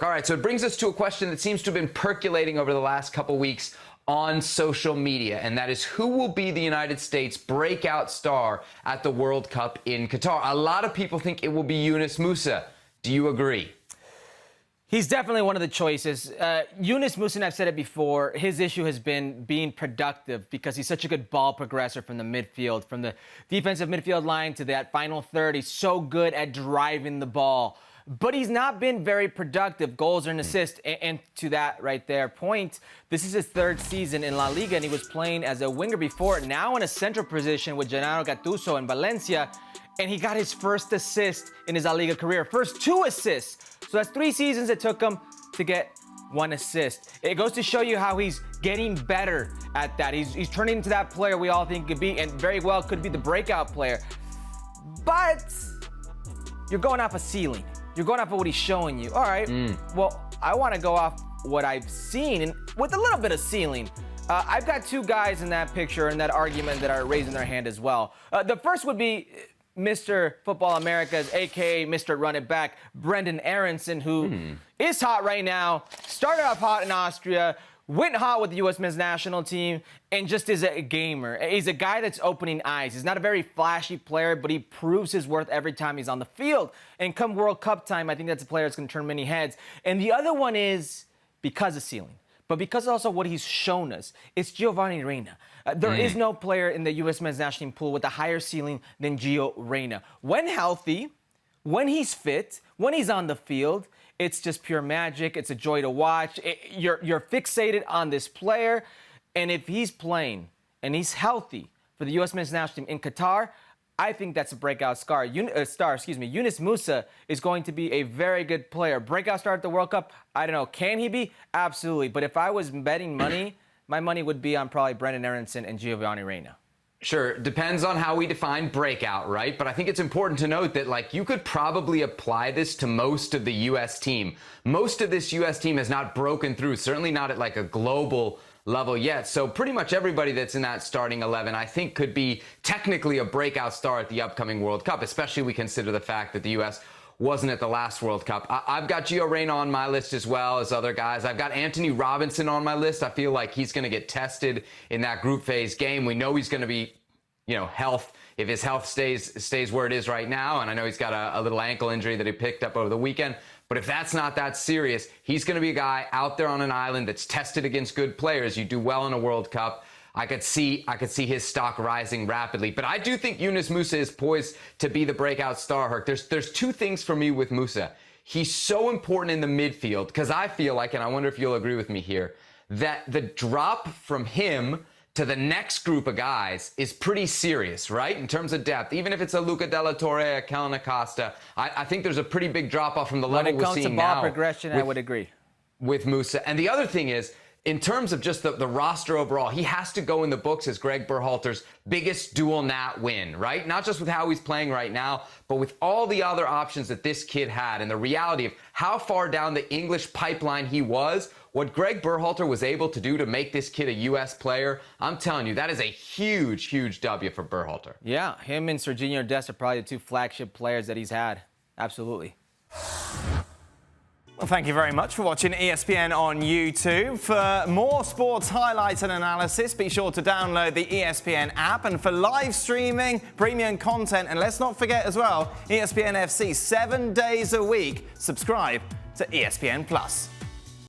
All right, so it brings us to a question that seems to have been percolating over the last couple weeks on social media, and that is who will be the United States breakout star at the World Cup in Qatar? A lot of people think it will be Yunus Musah. Do you agree? He's definitely one of the choices. Yunus Musah, and I've said it before, his issue has been being productive because he's such a good ball progressor from the midfield, from the defensive midfield line to that final third. He's so good at driving the ball. But he's not been very productive, goals and assists. And to that right there point, this is his third season in La Liga, and he was playing as a winger before, now in a central position with Gennaro Gattuso in Valencia. And he got his first assist in his La Liga career, first 2 assists. So that's 3 seasons it took him to get 1 assist. It goes to show you how he's getting better at that. He's turning into that player we all think could be, and very well could be the breakout player. But you're going off a ceiling. You're going off of what he's showing you. All right, well, I want to go off what I've seen, and with a little bit of ceiling. I've got 2 guys in that picture, in that argument, that are raising their hand as well. The first would be Mr. Football Americas, a.k.a. Mr. Run It Back, Brenden Aaronson, who is hot right now, started off hot in Austria, went hot with the U.S. men's national team, and just is a gamer. He's a guy that's opening eyes. He's not a very flashy player, but he proves his worth every time he's on the field. And come World Cup time, I think that's a player that's going to turn many heads. And the other one is because of ceiling, but because also what he's shown us. It's Gio Reyna. There is no player in the U.S. men's national team pool with a higher ceiling than Gio Reyna. When healthy, when he's fit, when he's on the field, it's just pure magic. It's a joy to watch. You're fixated on this player. And if he's playing and he's healthy for the U.S. men's national team in Qatar, I think that's a breakout star. Yunus Musah is going to be a very good player. Breakout star at the World Cup, I don't know. Can he be? Absolutely. But if I was betting money, my money would be on probably Brenden Aaronson and Gio Reyna. Sure, depends on how we define breakout, right? But I think it's important to note that, like, you could probably apply this to most of the U.S. team. Most of this U.S. team has not broken through, certainly not at like a global level yet. So pretty much everybody that's in that starting 11, I think, could be technically a breakout star at the upcoming World Cup, especially we consider the fact that the U.S. wasn't at the last World Cup. I've got Gio Reyna on my list as well as other guys. I've got Antonee Robinson on my list. I feel like he's going to get tested in that group phase game. We know he's going to be, health. If his health stays where it is right now, and I know he's got a little ankle injury that he picked up over the weekend, but if that's not that serious, he's going to be a guy out there on an island that's tested against good players. You do well in a World Cup. I could see his stock rising rapidly. But I do think Yunus Musah is poised to be the breakout star, Herc. There's 2 things for me with Musah. He's so important in the midfield because I feel like, and I wonder if you'll agree with me here, that the drop from him to the next group of guys is pretty serious, right? In terms of depth, even if it's a Luca Della Torre, a Kellen Acosta, I think there's a pretty big drop-off from the level we're seeing now. When it comes to ball progression, I would agree. With Musah. And the other thing is, in terms of just the roster overall, he has to go in the books as Greg Berhalter's biggest dual nat win, right? Not just with how he's playing right now, but with all the other options that this kid had and the reality of how far down the English pipeline he was, what Greg Berhalter was able to do to make this kid a U.S. player, I'm telling you, that is a huge, huge W for Berhalter. Yeah, him and Serginho Dest are probably the 2 flagship players that he's had. Absolutely. Well, thank you very much for watching ESPN on YouTube. For more sports highlights and analysis, be sure to download the ESPN app. And for live streaming, premium content, and let's not forget as well, ESPN FC 7 days a week. Subscribe to ESPN+.